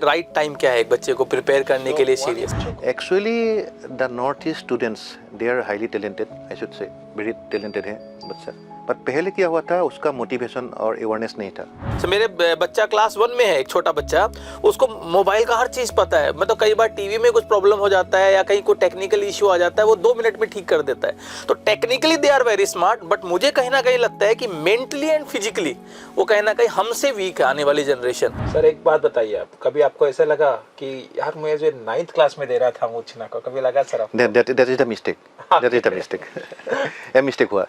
Right time क्या है एक बच्चे को प्रिपेयर करने के लिए serious? Actually, the Northeast students, they are highly talented, I should say, very talented है बच्चा. पर पहले क्या हुआ था, उसका मोटिवेशन और अवेयरनेस नहीं था. तो मेरे बच्चा क्लास 1 में है, एक छोटा बच्चा, उसको मोबाइल का हर चीज पता है. मतलब कई बार टीवी में कुछ प्रॉब्लम हो जाता है या कहीं कोई टेक्निकल इश्यू आ जाता है, वो 2 मिनट में ठीक कर देता है. तो technically they are very smart, but मुझे कहीं ना कहीं लगता है कि मेंटली एंड फिजिकली वो कहीं ना कहीं हमसे वीक है आने वाली जनरेशन. सर एक बात बताइए, आप कभी आपको ऐसा लगा कि यार मुझे 9th क्लास में दे रहा था मूर्छना को, कभी लगा सर आपको? That is the mistake. That is the mistake. A mistake हुआ.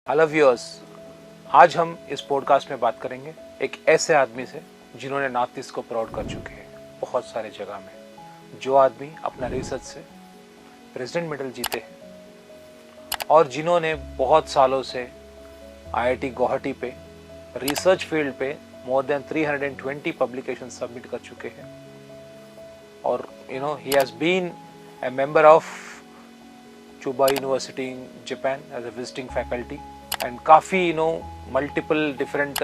हेलो व्यूअर्स, आज हम इस पॉडकास्ट में बात करेंगे एक ऐसे आदमी से जिन्होंने नॉर्थ ईस्ट को प्राउड कर चुके हैं बहुत सारे जगह में. जो आदमी अपना रिसर्च से प्रेसिडेंट मेडल जीते हैं और जिन्होंने बहुत सालों से आईआईटी गुवाहाटी पे रिसर्च फील्ड पे मोर देन 320 पब्लिकेशन सबमिट कर चुके हैं. और he has been a member of Chubu university in Japan as a visiting faculty and काफ़ी मल्टीपल डिफरेंट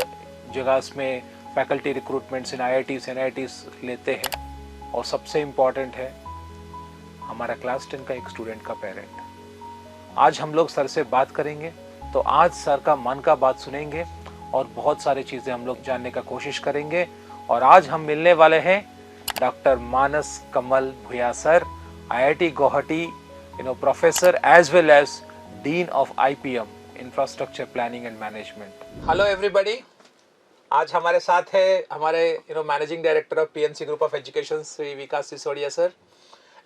जगह में faculty recruitments in IITs NITs लेते हैं. और सबसे इम्पॉर्टेंट है हमारा क्लास 10 का एक स्टूडेंट का पेरेंट. आज हम लोग सर से बात करेंगे, तो आज सर का मन का बात सुनेंगे और बहुत सारी चीज़ें हम लोग जानने का कोशिश करेंगे. और आज हम मिलने वाले हैं doctor Manas Kamal Bhuya sir, IIT Guwahati professor as well as dean of IPM infrastructure planning and management. Hello everybody, आज हमारे साथ है हमारे managing director of PNC group of education Shri Vikas Sisodia sir,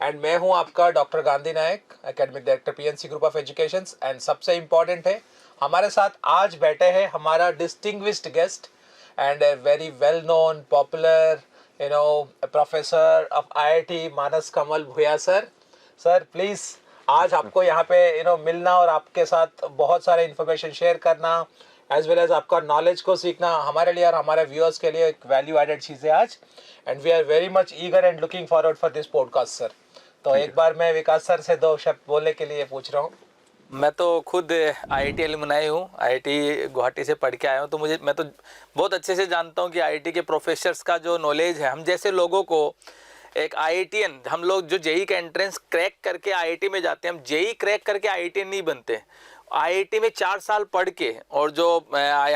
and मैं हूं आपका doctor Gandhi Nayak, academic director PNC group of education. And सबसे important है हमारे साथ आज बैठे हैं हमारा distinguished guest and a very well known popular professor of IIT Manas Kamal Bhuya sir. Sir please, आज आपको यहाँ पे मिलना और आपके साथ बहुत सारे इन्फॉर्मेशन शेयर करना एज वेल एज आपका नॉलेज को सीखना हमारे लिए और हमारे व्यूअर्स के लिए एक वैल्यू एडेड चीज़ है आज. And we are very much eager and looking forward for this podcast sir. तो एक बार मैं विकास सर से 2 शब्द बोलने के लिए पूछ रहा हूँ. मैं तो खुद आईआईटी एलुमनाई हूँ, आईआईटी गुवाहाटी से पढ़ के आया हूँ, तो मैं तो बहुत अच्छे से जानता हूँ कि आईआईटी के प्रोफेसर्स का जो नॉलेज है, हम जैसे लोगों को एक आईआईटीएन, हम लोग जो जेई का एंट्रेंस क्रैक करके आईआईटी में जाते हैं, हम जेई क्रैक करके आईआईटीएन नहीं बनते. आईआईटी में 4 साल पढ़ के और जो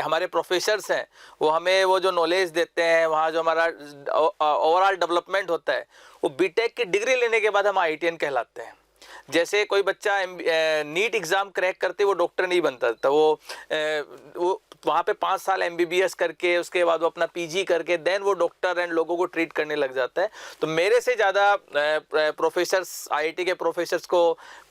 हमारे प्रोफेसर्स हैं वो हमें वो जो नॉलेज देते हैं, वहाँ जो हमारा ओवरऑल डेवलपमेंट होता है, वो बीटेक की डिग्री लेने के बाद हम आईआईटीएन कहलाते हैं. जैसे कोई बच्चा नीट एग्ज़ाम क्रैक करते वो डॉक्टर नहीं बनता था, वो वहाँ पे 5 साल एमबीबीएस करके उसके बाद वो अपना पीजी करके देन वो डॉक्टर एंड लोगों को ट्रीट करने लग जाता है. तो मेरे से ज़्यादा प्रोफेसर्स, आईआईटी के प्रोफेसर्स को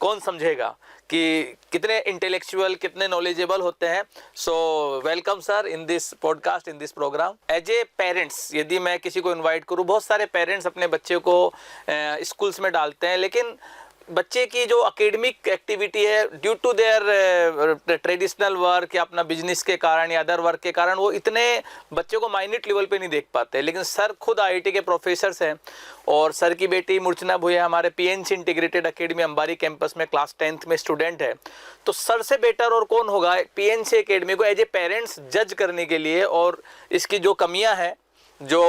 कौन समझेगा कि कितने इंटेलेक्चुअल, कितने नॉलेजेबल होते हैं. So welcome sir in this podcast, in this program. As a parents, यदि मैं किसी को इन्वाइट करूँ, बहुत सारे पेरेंट्स अपने बच्चे को स्कूल्स में डालते हैं, लेकिन बच्चे की जो एकेडमिक एक्टिविटी है due to their traditional work या अपना बिजनेस के कारण या अदर वर्क के कारण वो इतने बच्चों को माइन्यूट लेवल पे नहीं देख पाते. लेकिन सर खुद आईआईटी के प्रोफेसर्स हैं और सर की बेटी मूर्छना भुया हमारे पीएनसी इंटीग्रेटेड एकेडमी अंबारी कैंपस में क्लास 10th में स्टूडेंट है. तो सर से बेटर और कौन होगा पीएनसी एकेडमी को एज ए पेरेंट्स जज करने के लिए, और इसकी जो कमियाँ हैं, जो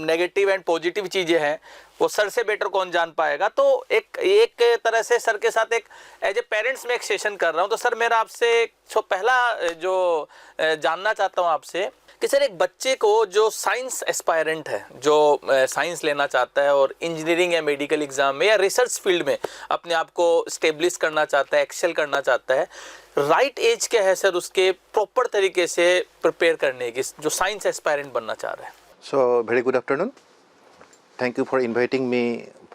नेगेटिव एंड पॉजिटिव चीज़ें हैं, वो सर से बेटर कौन जान पाएगा. तो एक तरह से सर के साथ एक एज ए पेरेंट्स में एक सेशन कर रहा हूँ. तो सर मेरा आपसे पहला जो जानना चाहता हूँ आपसे कि सर एक बच्चे को जो साइंस एस्पायरेंट है, जो साइंस लेना चाहता है और इंजीनियरिंग या मेडिकल एग्जाम में या रिसर्च फील्ड में अपने आप को स्टेब्लिश करना चाहता है, एक्सेल करना चाहता है, राइट एज क्या है सर उसके प्रॉपर तरीके से प्रिपेयर करने की, जो साइंस एस्पायरेंट बनना चाह रहा है? So, very good afternoon. Thank you for inviting me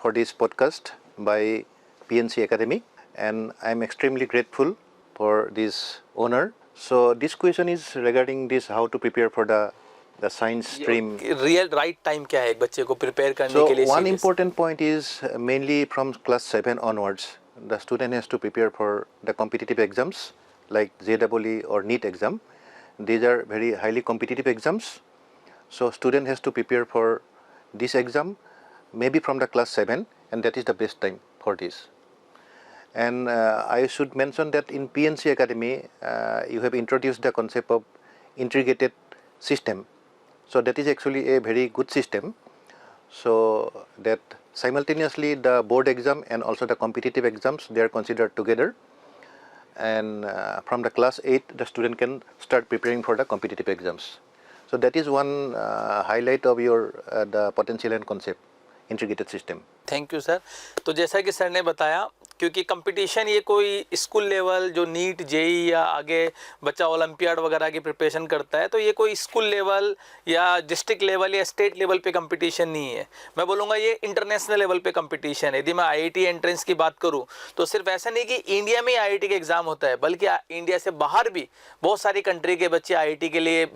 for this podcast by PNC Academy, and I'm extremely grateful for this honor. So, this question is regarding this how to prepare for the science stream. Real right time क्या है एक बच्चे को prepare करने So, के लिए? one important point is mainly from class 7 onwards, the student has to prepare for the competitive exams like JEE or NEET exam. These are very highly competitive exams. So, student has to prepare for this exam maybe from the class 7, and that is the best time for this. And I should mention that in PNC Academy, you have introduced the concept of integrated system. So that is actually a very good system. So that simultaneously the board exam and also the competitive exams, they are considered together. And from the class 8, the student can start preparing for the competitive exams. So that is one highlight of your the potential and concept integrated system. Thank you sir. तो जैसा कि sir ने बताया, क्योंकि competition ये कोई school level जो NEET JEE या आगे बच्चा ओलंपियाड वगैरह की प्रिपरेशन करता है, तो ये कोई स्कूल लेवल या डिस्ट्रिक्ट लेवल या स्टेट लेवल पे कंपटीशन नहीं है। मैं बोलूँगा ये इंटरनेशनल लेवल पे कंपटीशन है। यदि मैं आईआईटी एंट्रेंस की बात करूँ तो सिर्फ ऐसा नहीं कि इंडिया में ही आईआईटी का एग्ज़ाम होता है, बल्कि इंडिया से बाहर भी बहुत सारी कंट्री के बच्चे आईआईटी के लिए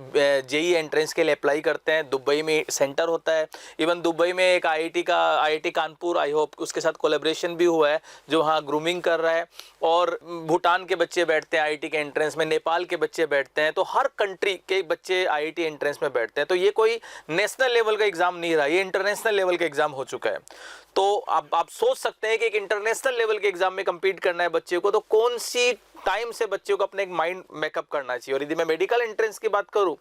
जेई एंट्रेंस के लिए अप्लाई करते हैं। दुबई में सेंटर होता है, इवन दुबई में एक आईआईटी कानपुर, आई होप उसके साथ कोलैबोरेशन भी हुआ है जो वहाँ ग्रूमिंग कर रहा है। और भूटान के बच्चे बैठते हैं आईआईटी के एंट्रेंस में, नेपाल के बच्चे बैठते हैं, तो हर कंट्री के बच्चे आईआईटी एंट्रेंस में बैठते हैं। तो ये कोई नेशनल लेवल का एग्ज़ाम नहीं रहा, ये इंटरनेशनल लेवल का एग्ज़ाम हो चुका है। तो अब आप सोच सकते हैं कि एक इंटरनेशनल लेवल के एग्ज़ाम में कम्पीट करना है बच्चे को, तो कौन सी टाइम से बच्चे को अपने एक माइंड मेकअप करना चाहिए। और यदि मैं मेडिकल एंट्रेंस की बात करूं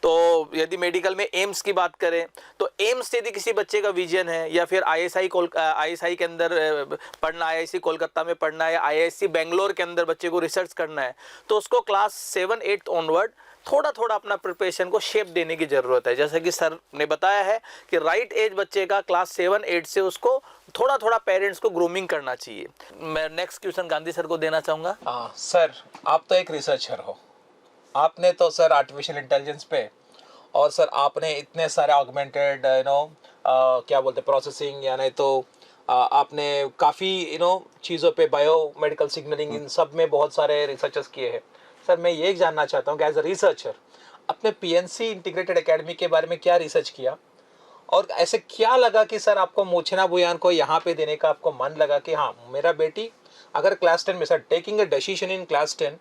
तो यदि मेडिकल में एम्स की बात करें तो एम्स यदि किसी बच्चे का विजन है, या फिर आईएसआई के अंदर पढ़ना, आईआईसी कोलकाता में पढ़ना है, आईआईसी बेंगलोर के अंदर बच्चे को रिसर्च करना है, तो उसको क्लास 7, 8 ऑनवर्ड थोड़ा थोड़ा अपना प्रिपरेशन को शेप देने की ज़रूरत है। जैसा कि सर ने बताया है कि राइट एज बच्चे का क्लास 7, 8 से उसको थोड़ा थोड़ा पेरेंट्स को ग्रूमिंग करना चाहिए। मैं नेक्स्ट क्वेश्चन गांधी सर को देना चाहूँगा। सर, आप तो एक रिसर्चर हो, आपने तो सर आर्टिफिशियल इंटेलिजेंस पे, और सर आपने इतने सारे ऑगमेंटेड क्या बोलते हैं प्रोसेसिंग, या नहीं तो आपने काफ़ी चीज़ों पे बायोमेडिकल सिग्नलिंग, इन सब में बहुत सारे रिसर्चर्स किए हैं। सर मैं ये जानना चाहता हूँ कि एज अ रिसर्चर अपने पीएनसी इंटीग्रेटेड एकेडमी के बारे में क्या रिसर्च किया, और ऐसे क्या लगा कि सर आपको मोचना बुयान को यहाँ पे देने का आपको मन लगा कि हाँ मेरा बेटी अगर क्लास 10 में, sir taking a decision in class 10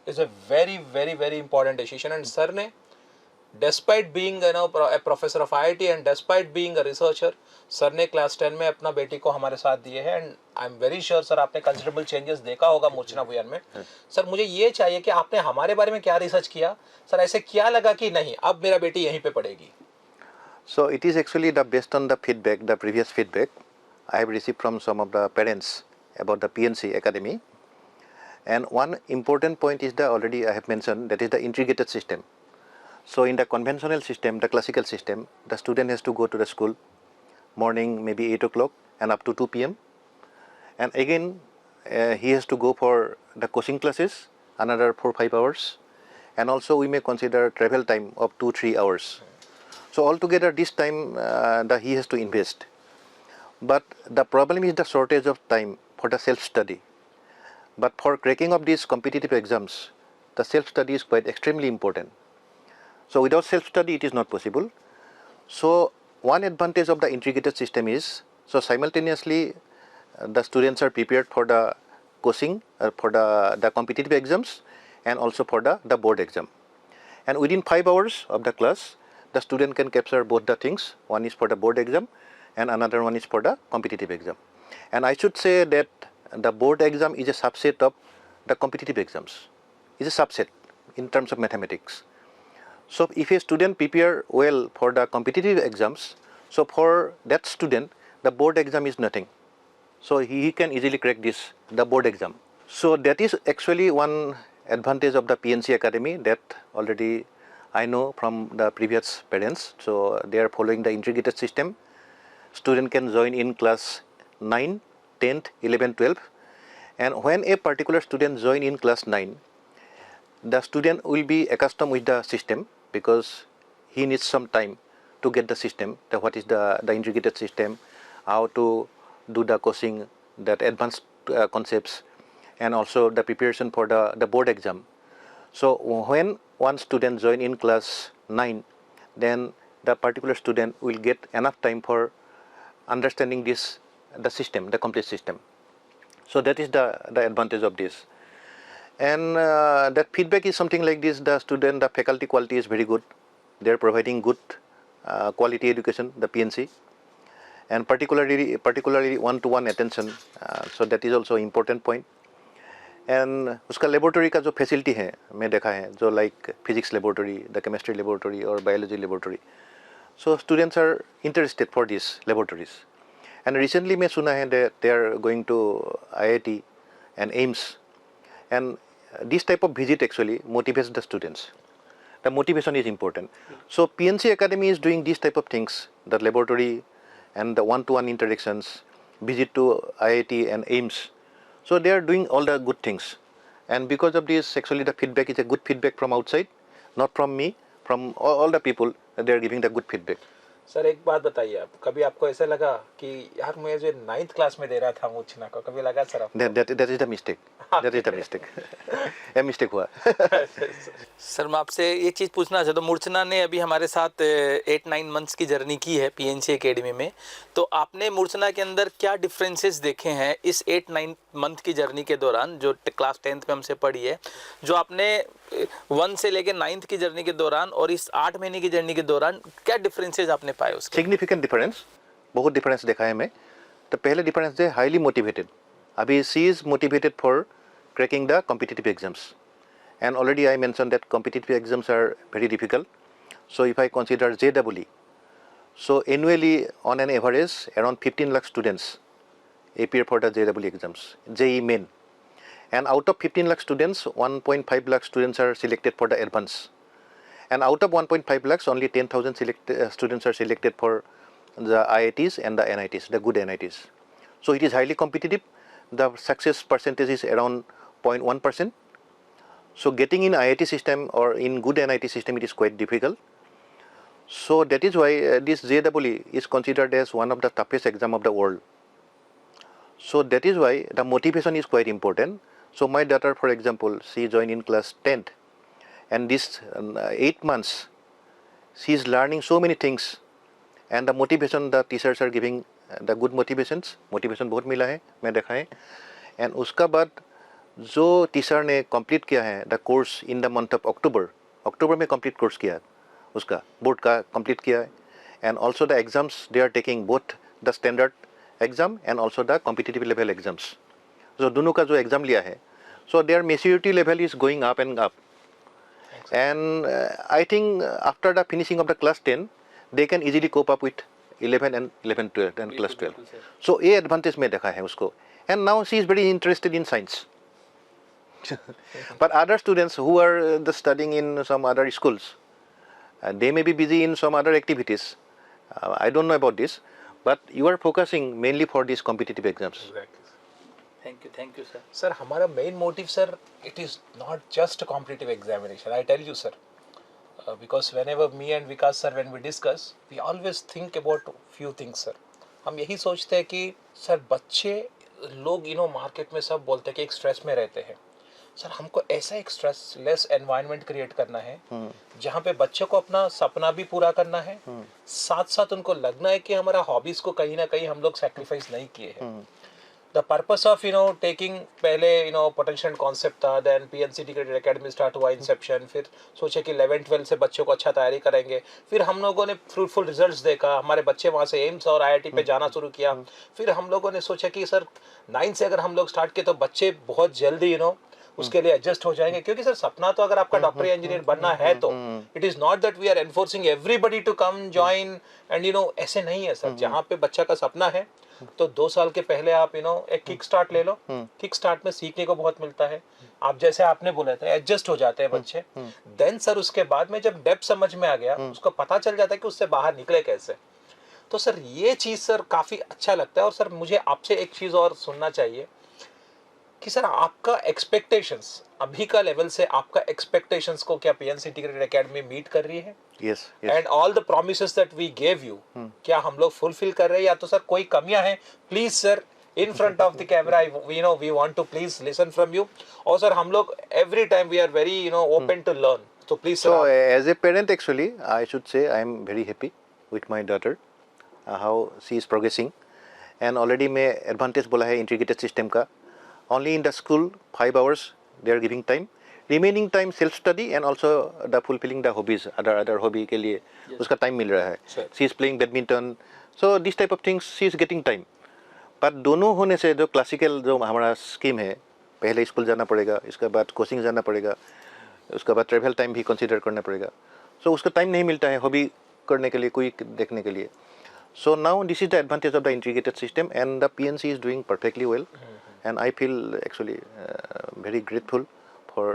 is a very very very important decision. And sir ने despite being a professor of IIT and despite being a researcher, sir ने क्लास 10 में अपना बेटी को हमारे साथ दिए हैं। And I am very sure sir आपने कंसिडरेबल चेंजेस देखा होगा मोचना बुयान में। सर मुझे ये चाहिए कि आपने हमारे बारे में क्या रिसर्च किया, सर ऐसे क्या लगा कि नहीं अब मेरा बेटी यहीं पे पढ़ेगी। So it is actually based on the feedback, the previous feedback I have received from some of the parents about the PNC Academy. And one important point is already I have mentioned, that is the integrated system. So in the conventional system, the classical system, the student has to go to the school morning maybe 8 o'clock and up to 2 p.m. And again he has to go for the coaching classes another 4-5 hours, and also we may consider travel time of 2-3 hours. So altogether this time that he has to invest. But the problem is the shortage of time for the self-study. But for cracking of these competitive exams, the self-study is quite extremely important. So without self-study it is not possible. So one advantage of the integrated system is, so simultaneously the students are prepared for the coaching, for the competitive exams, and also for the board exam. And within 5 hours of the class, the student can capture both the things. One is for the board exam and another one is for the competitive exam. And I should say that the board exam is a subset of the competitive exams. It's a subset in terms of mathematics. So if a student prepare well for the competitive exams, so for that student the board exam is nothing. So he can easily crack the board exam. So that is actually one advantage of the PNC Academy that already I know from the previous parents. So they are following the integrated system. Student can join in class 9, 10th, 11th, 12th, and when a particular student join in class 9, the student will be accustomed with the system because he needs some time to get the system, what is the integrated system, how to do the coaching, that advanced concepts, and also the preparation for the board exam. So when one student join in class 9, then the particular student will get enough time for understanding the system, the complete system. So that is the advantage of this. And that feedback is something like this: the student, the faculty quality is very good. They are providing good quality education, the PNC, and particularly one-to-one attention. So that is also important point. And उसका laboratory का जो facility है मैं देखा है, जो like physics laboratory, the chemistry laboratory और biology laboratory, So students are interested for these laboratories. And recently मैं सुना है that they are going to IIT and AIMS. And this type of visit actually motivates the students. The motivation is important. So PNC Academy is doing these type of things, the laboratory and the one-to-one interactions, visit to IIT and AIMS. So they are doing all the good things. And because of this, actually the feedback is a good feedback from outside, not from me, from all the people, they are giving the good feedback. Sir एक बात बताइए, आप कभी आपको ऐसा लगा कि यार मैं जो 9th क्लास में दे रहा था मूर्छना को, कभी लगा सर आपको? That is the mistake. That is the mistake. A mistake हुआ. सर मैं आपसे एक चीज़ पूछना चाहता हूँ, मूर्छना ने अभी हमारे साथ 8-9 मंथ्स की जर्नी की है पीएनसी एकेडमी में, तो आपने मूर्छना के अंदर क्या डिफरेंसेस देखे हैं इस 8-9 मंथ की जर्नी के दौरान, जो क्लास 10th में हमसे पढ़ी है, जो आपने 1 से लेकर 9th की जर्नी के दौरान और इस 8 महीने की जर्नी के दौरान क्या डिफरेंसेस आपने पाए उसके? सिग्निफिकेंट डिफरेंस, बहुत डिफरेंस देखा है मैं. तो पहले डिफरेंस है हाईली मोटिवेटेड. अभी she is motivated for cracking the competitive exams, and already I mentioned that competitive exams are very difficult. So if I consider JEE, so annually on an average around 15 lakh students appear for the JEE exams, JEE main, and out of 15 lakh students 1.5 lakh students are selected for the advance, and out of 1.5 lakhs only 10,000 students are selected for the IITs and the NITs, the good NITs. So it is highly competitive. The success percentage is around 0.1%. So getting in IIT system or in good NIT system, it is quite difficult. So that is why this JEE is considered as one of the toughest exam of the world. So that is why the motivation is quite important. So my daughter, for example, she joined in class 10th, and this 8 months she is learning so many things, and the motivation the teachers are giving, the good motivations, motivation बहुत मिला है, मैं देखा है. And उसका बाद जो teacher ने कंप्लीट किया है the course in the month of October में कंप्लीट कोर्स किया है, उसका बोर्ड का कंप्लीट किया है. And also the exams they are taking both the standard exam and also the competitive level exams. जो दोनों का जो एग्जाम लिया है, so their maturity level is going up and up. And I think after the finishing of the class 10 they can easily cope up with 11 and 12 and class 12. So ये advantage में देखा है उसको. And now she is very interested in science. But other students who are studying in some other schools, they may be busy in some other activities. I don't know about this, but you are focusing mainly for these competitive exams. Exactly. Thank you, sir. Sir, हमारा main motive, sir, it is not just a competitive examination. I tell you, sir, because whenever me and Vikas sir, when we discuss, we always think about few things, sir. हम यही सोचते हैं कि sir बच्चे लोग market में सब बोलते हैं कि एक स्ट्रेस में रहते हैं. सर हमको ऐसा एक स्ट्रेस लेस एनवायरनमेंट क्रिएट करना है जहाँ पे बच्चों को अपना सपना भी पूरा करना है, साथ साथ उनको लगना है कि हमारा हॉबीज को कहीं ना कहीं हम लोग सैक्रिफाइस नहीं किए हैं. द पर्पस ऑफ टेकिंग, पहले पोटेंशियल कॉन्सेप्ट था, then PNC integrated academy start हुआ, इंसेप्शन, फिर सोचे कि 11-12 से बच्चों को अच्छा तैयारी करेंगे, फिर हम लोगों ने फ्रूटफुल रिजल्ट्स देखा, हमारे बच्चे वहाँ से एम्स और आईआईटी पे जाना शुरू किया. फिर हम लोगों ने सोचा कि सर 9 से अगर हम लोग स्टार्ट किए तो बच्चे बहुत जल्दी उसके लिए एडजस्ट हो जाएंगे, क्योंकि सर सपना तो अगर आपका डॉक्टर या इंजीनियर बनना है तो it is not that we are enforcing everybody to come join and ऐसे नहीं है सर. जहाँ पे बच्चा का सपना है तो 2 साल के पहले आप एक किक स्टार्ट ले लो. किक स्टार्ट में सीखने को बहुत मिलता है. आप जैसे आपने बोला था एडजस्ट हो जाते हैं बच्चे. देन सर उसके बाद में जब डेप्थ समझ में आ गया, उसको पता चल जाता है कि उससे बाहर निकले कैसे. तो सर ये चीज सर काफी अच्छा लगता है. और सर मुझे आपसे एक चीज और सुनना चाहिए कि सर आपका एक्सपेक्टेशंस अभी का लेवल से, आपका एक्सपेक्टेशंस को क्या पीएनसी इंटीग्रेटेड एकेडमी मीट कर रही है? Yes. And all the promises that we gave you, क्या हम लोग फुलफिल कर रहे हैं, या तो सर कोई कमियां हैं? Please sir in front of the camera we want to please listen from you. और सर हम लोग every time we are very open to learn. So please sir. So as a parent actually I should say I am very happy with my daughter, how she is progressing. And already मैं advantage बोला है integrated system का. Only in the school 5 hours they are giving time, remaining time self study and also the fulfilling the hobbies, other hobby के लिए उसका time मिल रहा है. She is playing badminton, so this type of things she is getting time. पर दोनों होने से जो क्लासिकल जो हमारा स्कीम है, पहले स्कूल जाना पड़ेगा, इसके बाद कोचिंग जाना पड़ेगा, उसके बाद ट्रैवल टाइम भी कंसीडर करना पड़ेगा. सो उसका टाइम नहीं मिलता है हॉबी करने के लिए, क्विक देखने के लिए. So now this is the advantage of the integrated system, and the PNC is doing perfectly well. And I feel actually very grateful for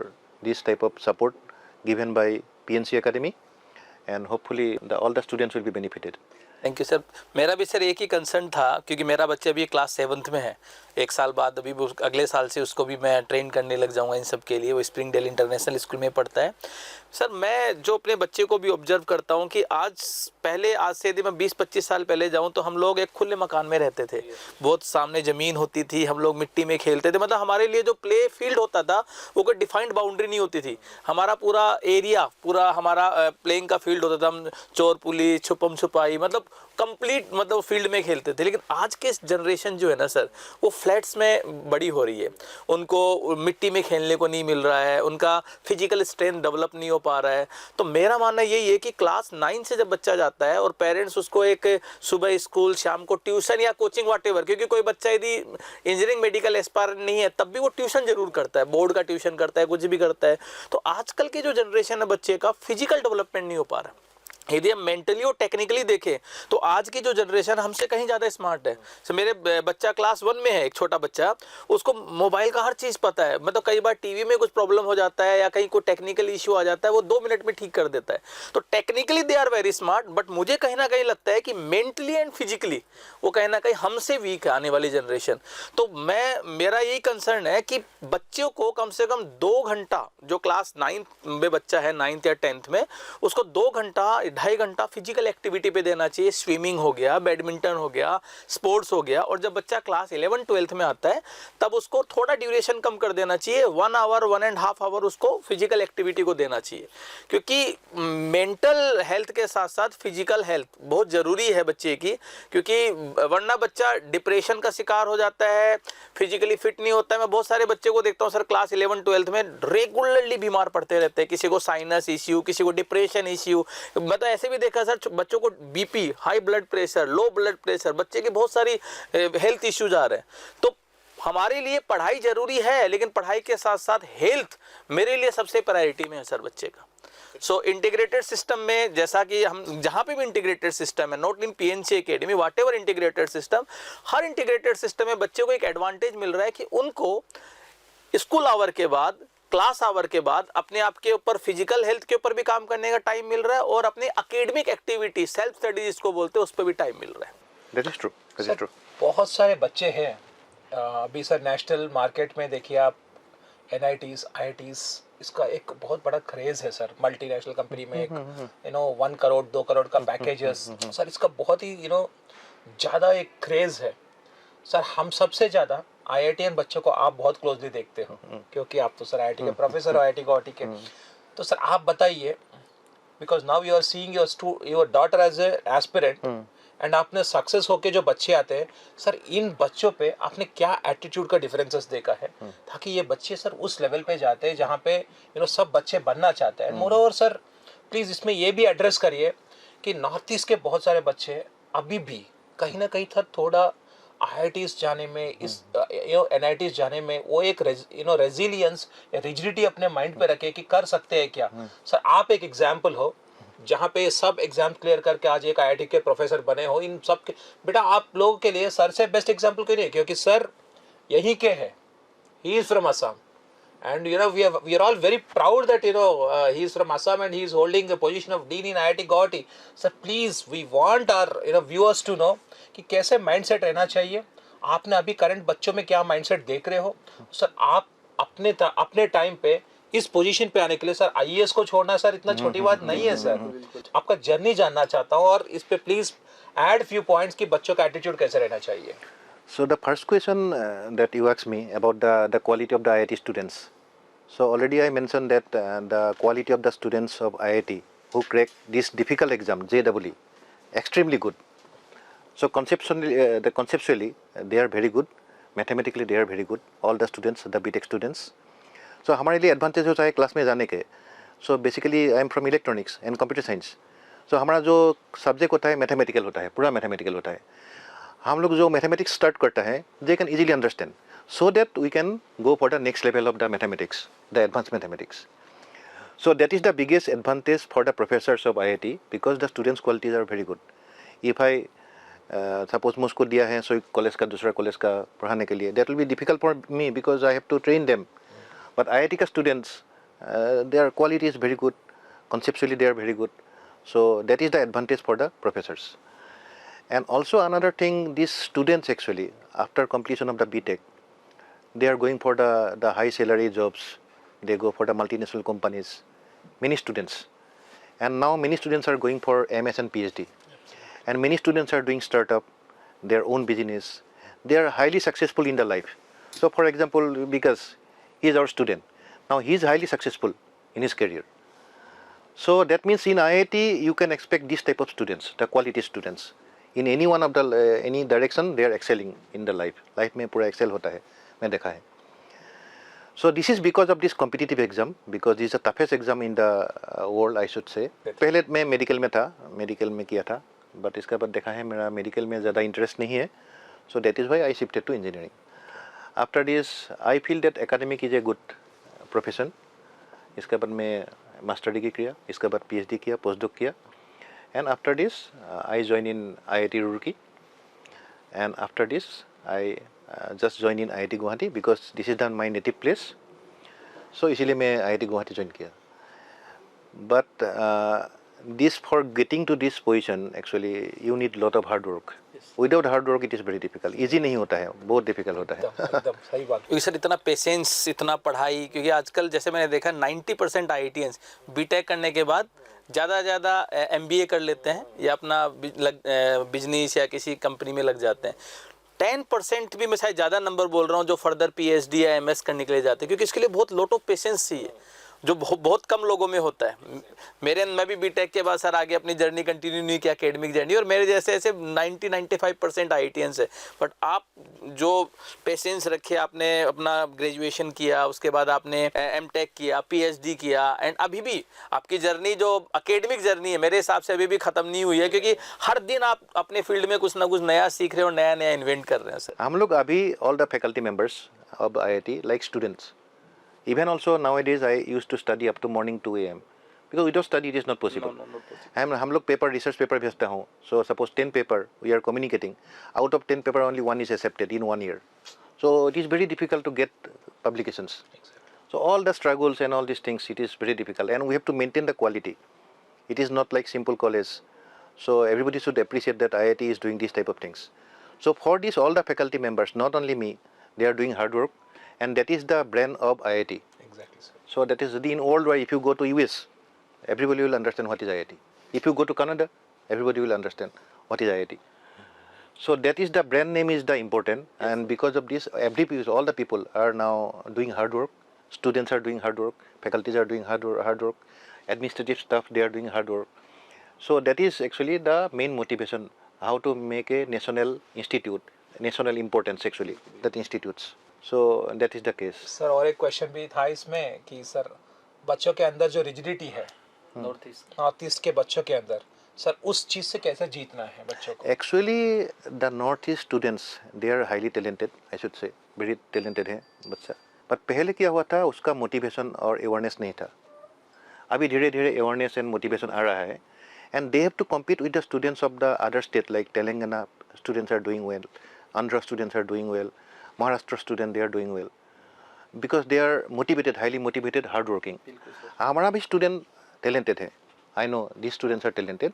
this type of support given by PNC Academy, and hopefully all the students will be benefited. Thank you sir. मेरा भी sir एक ही concern था, क्योंकि मेरा बच्चा अभी class 7th में है. एक साल बाद अभी अगले साल से उसको भी मैं ट्रेन करने लग जाऊंगा इन सब के लिए. वो स्प्रिंगडेल इंटरनेशनल स्कूल में पढ़ता है. सर मैं जो अपने बच्चे को भी ऑब्जर्व करता हूं कि आज से यदि मैं 20-25 साल पहले जाऊं तो हम लोग एक खुले मकान में रहते थे. बहुत सामने ज़मीन होती थी, हम लोग मिट्टी में खेलते थे. मतलब हमारे लिए जो प्ले फील्ड होता था वो कोई डिफाइंड बाउंड्री नहीं होती थी. हमारा पूरा एरिया, पूरा हमारा प्लेइंग का फील्ड होता था. हम चोर पुलिस, छुपम छुपाई, मतलब कंप्लीट मतलब फील्ड में खेलते थे. लेकिन आज के जनरेशन जो है ना सर, वो फ्लैट्स में बड़ी हो रही है. उनको मिट्टी में खेलने को नहीं मिल रहा है, उनका फिजिकल स्ट्रेंथ डेवलप नहीं हो पा रहा है. तो मेरा मानना यही है कि क्लास 9 से जब बच्चा जाता है और पेरेंट्स उसको एक सुबह स्कूल, शाम को ट्यूशन या कोचिंग व्हाटएवर, क्योंकि कोई बच्चा यदि इंजीनियरिंग मेडिकल एस्पायरेंट नहीं है तब भी वो ट्यूशन जरूर करता है, बोर्ड का ट्यूशन करता है, कुछ भी करता है. तो आजकल की जो जनरेशन है बच्चे का फिजिकल डेवलपमेंट नहीं हो पा रहा. यदि हम मेंटली और टेक्निकली देखें तो आज की जो जनरेशन हमसे कहीं ज़्यादा स्मार्ट है. तो मेरे बच्चा क्लास 1 में है, एक छोटा बच्चा, उसको मोबाइल का हर चीज़ पता है. मतलब कई बार टीवी में कुछ प्रॉब्लम हो जाता है या कहीं कोई टेक्निकल इशू आ जाता है, वो 2 मिनट में ठीक कर देता है. तो technically they are very smart, but मुझे कहीं ना कहीं लगता है कि मेंटली एंड फिजिकली वो कहीं ना कहीं हमसे वीक है आने वाली जनरेशन. तो मेरा यही कंसर्न है कि बच्चों को कम से कम 2 घंटा, जो क्लास 9 में बच्चा है 9th या 10th में, उसको 2 घंटा 2.5 घंटा फिजिकल एक्टिविटी पे देना चाहिए. स्विमिंग हो गया, बैडमिंटन हो गया, स्पोर्ट्स हो गया. और जब बच्चा क्लास 11 12th में आता है तब उसको थोड़ा ड्यूरेशन कम कर देना चाहिए. 1 आवर 1.5 आवर उसको फिजिकल एक्टिविटी को देना चाहिए, क्योंकि मेंटल हेल्थ के साथ साथ फिजिकल हेल्थ बहुत ज़रूरी है बच्चे की. क्योंकि वरना बच्चा डिप्रेशन का शिकार हो जाता है, फिजिकली फिट नहीं होता है. मैं बहुत सारे बच्चे को देखता हूँ सर, क्लास 11 12th में रेगुलरली बीमार पड़ते रहते हैं. किसी को साइनस इश्यू, किसी को डिप्रेशन इश्यू. मतलब ऐसे भी देखा सर, बच्चों को BP, high blood pressure, low blood pressure, बच्चे के बहुत सारी हेल्थ इश्यूज आ रहे हैं. तो हमारे लिए पढ़ाई जरूरी है, लेकिन पढ़ाई के साथ साथ हेल्थ मेरे लिए सबसे प्रायोरिटी में है सर बच्चे का. सो इंटीग्रेटेड सिस्टम में, जैसा कि हम जहाँ पे भी इंटीग्रेटेड सिस्टम है, not in PNC academy, what ever integrated system, her integrated system में बच्चे को एक एडवांटेज मिल रहा है कि उनको स्कूल आवर के बाद, क्लास आवर के बाद अपने आप के ऊपर फिजिकल हेल्थ के ऊपर भी काम करने का टाइम मिल रहा है, और अपने एकेडमिक एक्टिविटी, सेल्फ स्टडी जिसको बोलते हैं, उस पर भी टाइम मिल रहा है. That is true. That is true. बहुत सारे बच्चे हैं अभी सर, नेशनल मार्केट में देखिए आप, NITs, IITs, इसका एक बहुत बड़ा क्रेज है सर. मल्टीनेशनल कंपनी में एक 1 करोड़ 2 करोड़ का पैकेजेस सर, इसका बहुत ही ज़्यादा एक क्रेज है सर. हम सबसे ज़्यादा IITian बच्चों को आप बहुत क्लोजली देखते हो, क्योंकि आप तो सर IIT के प्रोफेसर हो, IIT गुवाहाटी के. तो सर आप बताइए, because now you are seeing your daughter as a aspirant, and आपने सक्सेस होके जो बच्चे आते हैं सर, इन बच्चों पे आपने क्या एटीट्यूड का डिफरेंसेस देखा है, ताकि ये बच्चे सर उस लेवल पे जाते हैं जहाँ पे सब बच्चे बनना चाहते हैं. मोर ओवर सर, प्लीज़ इसमें ये भी एड्रेस करिए कि नॉर्थ ईस्ट के बहुत सारे बच्चे अभी भी कहीं ना कहीं थोड़ा IITs जाने में, इस NITs जाने में, वो एक रेजिलियंस या रिजिडिटी अपने माइंड पे रखे कि कर सकते हैं क्या. सर आप एक एग्जाम्पल हो जहाँ पे सब एग्जाम क्लियर करके आज एक IIT के प्रोफेसर बने हो. इन सब के बेटा आप लोगों के लिए सर से बेस्ट एग्जाम्पल क्यों नहीं है, क्योंकि सर यहीं के हैं. He is from Assam, and we are all very proud that he is from Assam and he is holding the position of dean in IIT Guwahati. Sir please, we want our viewers to know कि कैसे mindset रहना चाहिए. आपने अभी current बच्चों में क्या mindset देख रहे हो सर. आप अपने टाइम पे इस पोजीशन पे आने के लिए सर IAS को छोड़ना सर इतना छोटी बात नहीं है सर. आपका जर्नी जानना चाहता हूँ, और इस पे प्लीज ऐड फ्यू पॉइंट्स कि बच्चों का एटीट्यूड कैसे रहना चाहिए. So the first question that you asked me about the quality of the IIT students. So already I mentioned that the quality of the students of IIT who crack this difficult exam, JEE, extremely good. So conceptually they are very good. Mathematically they are very good. All the students, the BTech students. So हमारे लिए advantage होता है class में जाने के. So basically I am from electronics and computer science. So हमारा जो subject होता है मैथमेटिकल होता है, पूरा मैथमेटिकल होता है. हम लोग जो मैथमेटिक्स स्टार्ट करता है, they can easily understand, so that we can go for the next level of the mathematics, the advance mathematics. So that is the biggest advantage for the professors of IIT because the students' qualities are very good. If I suppose मुझको दिया है सोई college का दूसरा college का पढ़ाने के लिए, that will be difficult for me because I have to train them. But IIT का students, their quality is very good, conceptually they are very good. So that is the advantage for the professors. And also another thing, these students actually after completion of the BTech, they are going for the high salary jobs. They go for the multinational companies. Many students, and now many students are going for MS and PhD, and many students are doing startup, their own business. They are highly successful in the life. So for example, because he is our student, now he is highly successful in his career. So that means in IIT you can expect this type of students, the quality students. In any one of the any direction they are excelling in the life. Life में पूरा excel होता है, मैं देखा है. So this is because of this competitive exam, because this is the toughest exam in the world, I should say. पहले मैं medical में था, मेडिकल में किया था, but इसके बाद देखा है मेरा मेडिकल में ज़्यादा इंटरेस्ट नहीं है, so that is why I shifted to engineering. After this, I feel that academic is a good profession. इसके बाद मैं मास्टर डिग्री किया, इसके बाद PhD किया, पोस्टडॉक किया, and after this I joined in IIT Roorkee, and after this I just joined in IIT Guwahati because this is the my native place. So इसीलिए मैं IIT Guwahati join किया. But this for getting to this position actually you need lot of hard work. Without hard work it is very difficult. Easy नहीं होता है, बहुत difficult होता है. एकदम सही बात. क्योंकि सर इतना पेशेंस, इतना पढ़ाई, क्योंकि आजकल जैसे मैंने देखा 90% IITians बीटेक करने के बाद ज़्यादा MBA कर लेते हैं या अपना बिजनेस या किसी कंपनी में लग जाते हैं. 10% भी मैं शायद ज़्यादा नंबर बोल रहा हूँ जो फर्दर PhD या MS करने के लिए जाते हैं, क्योंकि इसके लिए बहुत लॉट ऑफ पेशेंस चाहिए जो बहुत कम लोगों में होता है. मैं भी बीटेक के बाद सर आगे अपनी जर्नी कंटिन्यू नहीं किया, एकेडमिक जर्नी, और मेरे जैसे ऐसे 90-95% IITians है. बट आप जो पेशेंस रखे, आपने अपना ग्रेजुएशन किया, उसके बाद आपने MTech किया, PhD किया, एंड अभी भी आपकी जर्नी जो एकेडमिक जर्नी है मेरे हिसाब से अभी भी ख़त्म नहीं हुई है, क्योंकि हर दिन आप अपने फील्ड में कुछ ना कुछ नया सीख रहे हो, नया इन्वेंट कर रहे हैं सर. हम लोग अभी all the faculty members of IIT like students. Even also nowadays I used to study up to morning 2 a.m. because without study it is not possible. हम लोग पेपर रिसर्च पेपर भेजता हूँ. So suppose 10 paper we are communicating. Out of 10 paper only one is accepted in 1 year. So it is very difficult to get publications. So all the struggles and all these things, it is very difficult, and we have to maintain the quality. It is not like simple college. So everybody should appreciate that IIT is doing these type of things. So for this, all the faculty members, not only me, they are doing hard work, and that is the brand of IIT. Exactly, sir. So that is in worldwide. If you go to US, everybody will understand what is IIT. If you go to Canada, everybody will understand what is IIT. So that is the brand name is the important, and because of this, all the people are now doing hard work. Students are doing hard work. Faculties are doing hard work. Administrative staff, they are doing hard work. So that is actually the main motivation, how to make a national institute, national importance actually, that institutes. So that is the case. Sir और एक question भी था इसमें कि sir बच्चों के अंदर जो रिजिडिटी है नॉर्थ ईस्ट के बच्चों के अंदर, सर उस चीज़ से कैसे जीतना है बच्चों को? Actually the North East students, they are highly talented, I should say, very talented है बच्चा. पर पहले क्या हुआ था, उसका मोटिवेशन और अवेयरनेस नहीं था. अभी धीरे धीरे अवेयरनेस एंड मोटिवेशन आ रहा है, and they have to compete with the students of the other state like Telangana students are doing well, Andhra students are doing well, Maharashtra students they are doing well because they are motivated, highly motivated, hardworking. हमारा भी student talented है, I know these students are talented,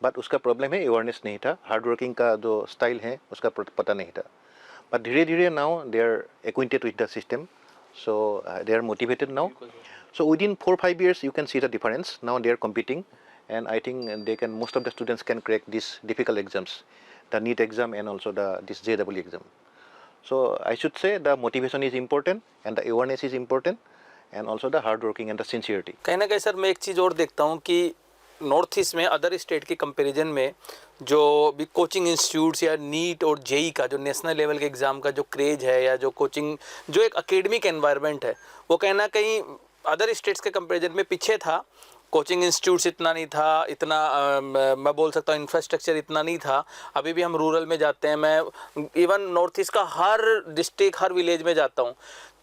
but उसका problem है awareness नहीं था, hardworking का जो style है उसका पता नहीं था. But धीरे धीरे now they are acquainted with the system, so they are motivated now. So within 4-5 years you can see the difference. Now they are competing, and I think they can, most of the students can crack these difficult exams, the NEET exam and also this JEE exam. So I should say the motivation is important and the awareness is important, and also the hard working and the sincerity. कहीं ना कहीं sir मैं एक चीज़ और देखता हूँ कि north east में अदर स्टेट के कंपैरिजन में जो भी कोचिंग इंस्टीट्यूट्स या नीट और जेई का जो नेशनल लेवल के एग्ज़ाम का जो क्रेज है, या जो कोचिंग, जो एक एकेडमिक एनवायरनमेंट है, वो कहीं ना कहीं अदर स्टेट्स के कंपैरिजन में पीछे था. कोचिंग इंस्टीट्यूट्स इतना नहीं था, इतना मैं बोल सकता हूँ इंफ्रास्ट्रक्चर इतना नहीं था. अभी भी हम रूरल में जाते हैं, मैं इवन नॉर्थ ईस्ट का हर डिस्ट्रिक्ट, हर विलेज में जाता हूँ,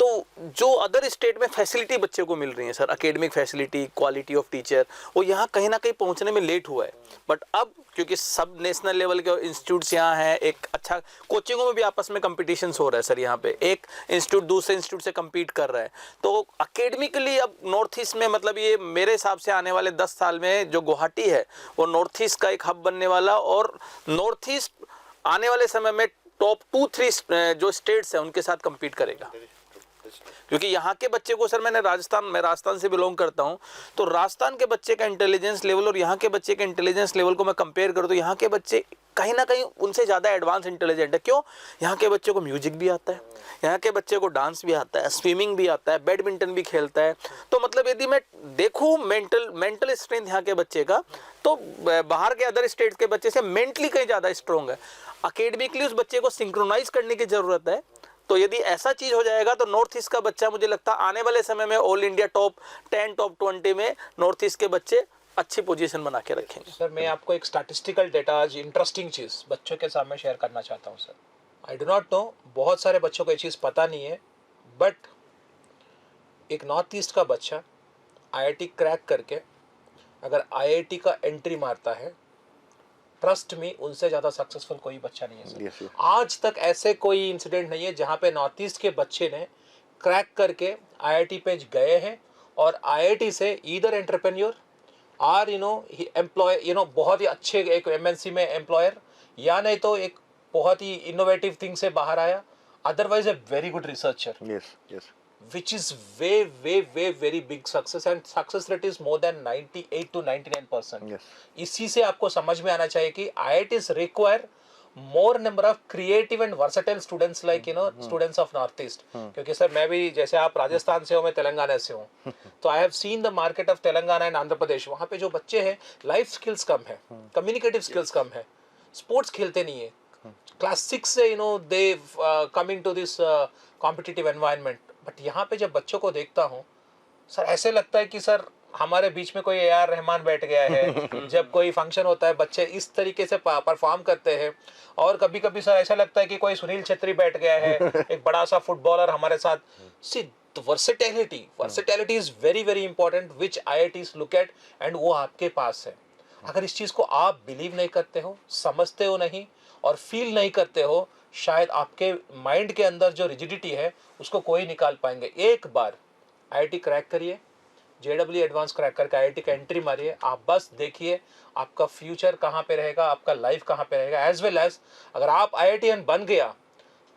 तो जो अदर स्टेट में फैसिलिटी बच्चे को मिल रही है sir, academic facility, quality of teacher, वो यहाँ कहीं ना कहीं पहुँचने में लेट हुआ है। बट अब क्योंकि सब नेशनल लेवल के इंस्टीट्यूट्स यहाँ हैं, एक अच्छा कोचिंगों में भी आपस में कंपटीशंस हो रहा है सर, यहाँ पे एक इंस्टीट्यूट दूसरे इंस्टीट्यूट से कम्पीट कर रहा है। तो अकेडमिकली अब नॉर्थ ईस्ट में मतलब ये मेरे हिसाब से आने वाले 10 साल में जो गुवाहाटी है वो नॉर्थ ईस्ट का एक हब बनने वाला, और नॉर्थ ईस्ट आने वाले समय में टॉप 2-3 जो स्टेट्स हैं उनके साथ कम्पीट करेगा। क्योंकि यहाँ के बच्चे को सर, मैं राजस्थान से बिलोंग करता हूँ, तो राजस्थान के बच्चे का इंटेलिजेंस लेवल और यहाँ के बच्चे के इंटेलिजेंस लेवल को मैं कंपेयर करूँ तो यहाँ के बच्चे कहीं ना कहीं उनसे ज़्यादा एडवांस इंटेलिजेंट है। क्यों? यहाँ के बच्चे को म्यूजिक भी आता है, यहाँ के बच्चे को डांस भी आता है, स्विमिंग भी आता है, बैडमिंटन भी खेलता है। तो मतलब यदि मैं देखूँ मेंटल स्ट्रेंथ यहाँ के बच्चे का, तो बाहर के अदर स्टेट्स के बच्चे से मेंटली कहीं ज़्यादा स्ट्रॉन्ग है। अकेडमिकली उस बच्चे को सिंक्रोनाइज करने की ज़रूरत है। तो यदि ऐसा चीज़ हो जाएगा तो नॉर्थ ईस्ट का बच्चा, मुझे लगता है आने वाले समय में ऑल इंडिया टॉप 10 टॉप 20 में नॉर्थ ईस्ट के बच्चे अच्छी पोजीशन बना के रखेंगे। सर मैं आपको एक स्टैटिस्टिकल डेटा, आज इंटरेस्टिंग चीज़ बच्चों के सामने शेयर करना चाहता हूँ sir. I do not know, बहुत सारे बच्चों को ये चीज़ पता नहीं है, बट एक नॉर्थ ईस्ट का बच्चा आईआईटी क्रैक करके अगर आईआईटी का एंट्री मारता है, ट्रस्ट में उनसे ज़्यादा सक्सेसफुल कोई बच्चा नहीं है सर। Yes, yes. आज तक ऐसे कोई इंसिडेंट नहीं है जहाँ पे नॉर्थ ईस्ट के बच्चे ने क्रैक करके आईआईटी पे गए हैं और आईआईटी से ईदर एंटरप्रेन्योर और एम्प्लॉय बहुत ही अच्छे एक एमएनसी में एम्प्लॉयर, या नहीं तो एक बहुत ही इनोवेटिव थिंग से बाहर आया, otherwise a very good researcher, Yes, yes. which is way very big success, and success rate is more than 98 to 99%. Yes. इसी से आपको समझ में आना चाहिए कि IITs require more number of creative and versatile students like students of North East. क्योंकि sir मैं भी, जैसे आप राजस्थान से हो, मैं तेलंगाना से हूँ, तो I have seen the market of Telangana and Andhra Pradesh. वहाँ पे जो बच्चे हैं, लाइफ स्किल्स कम है, कम्युनिकेटिव स्किल्स कम है, स्पोर्ट्स खेलते नहीं है, क्लास 6 से they coming to this competitive environment. But यहाँ पे जब बच्चों को देखता हूँ सर, ऐसे लगता है कि सर हमारे बीच में कोई AR रहमान बैठ गया है। जब कोई फंक्शन होता है बच्चे इस तरीके से परफॉर्म करते हैं, और कभी कभी सर ऐसा लगता है कि कोई सुनील छेत्री बैठ गया है, एक बड़ा सा फुटबॉलर हमारे साथ। See versatility is very important which IITs look at, and वो आपके पास है। अगर इस चीज़ को आप बिलीव नहीं करते हो, समझते हो नहीं और फील नहीं करते हो, शायद आपके माइंड के अंदर जो रिजिडिटी है उसको कोई निकाल पाएंगे। एक बार आईआईटी क्रैक करिए, JEE एडवांस क्रैक करके आईआईटी का एंट्री मारिए, आप बस देखिए आपका फ्यूचर कहाँ पे रहेगा, आपका लाइफ कहाँ पे रहेगा। एज वेल एज अगर आप IITian बन गया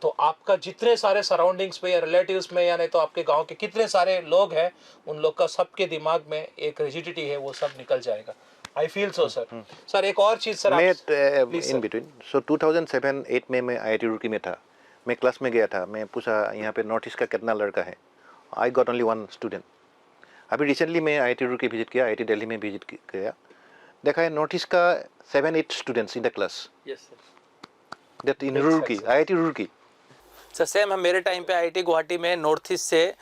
तो आपका जितने सारे सराउंडिंग्स में या रिलेटिव्स में, या नहीं तो आपके गांव के कितने सारे लोग हैं, उन लोग का सबके दिमाग में एक रिजिडिटी है, वो सब निकल जाएगा। I feel so sir. Sir एक और चीज़ सर, इन बिटवीन, सो 2007-8 में मैं IIT रुड़की में था। मैं क्लास में गया था, मैं पूछा यहाँ पे नॉर्थ ईस्ट का कितना लड़का है। I got only 1 student. अभी रिसेंटली मैं IIT रुड़की विजिट किया, IIT दिल्ली में विजिट किया, देखा है नॉर्थ ईस्ट का 7-8 students in the class. Yes sir. That in Roorkee, IIT Roorkee. Sir same हम मेरे टाइम पे IIT गुवाहाटी में नॉर्थ ईस्ट से